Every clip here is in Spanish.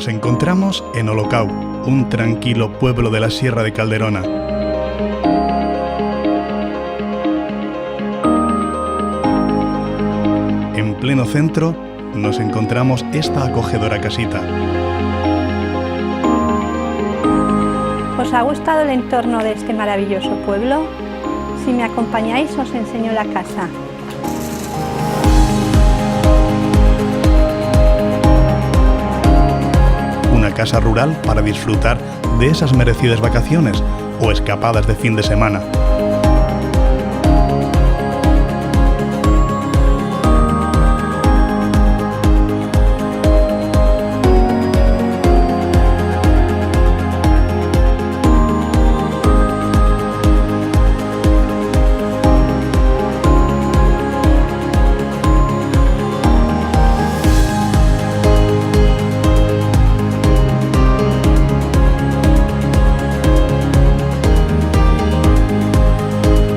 Nos encontramos en Olocau, un tranquilo pueblo de la Sierra de Calderona. En pleno centro nos encontramos esta acogedora casita. ¿Os ha gustado el entorno de este maravilloso pueblo? Si me acompañáis os enseño la casa. Una casa rural para disfrutar de esas merecidas vacaciones o escapadas de fin de semana.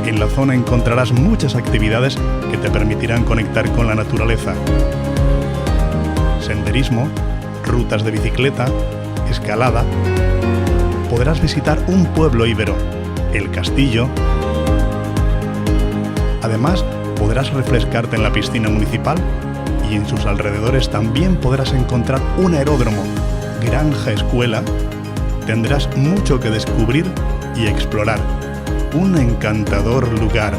En la zona encontrarás muchas actividades que te permitirán conectar con la naturaleza. Senderismo, rutas de bicicleta, escalada. Podrás visitar un pueblo íbero, el castillo. Además, podrás refrescarte en la piscina municipal y en sus alrededores también podrás encontrar un aeródromo, granja escuela. Tendrás mucho que descubrir y explorar. Un encantador lugar.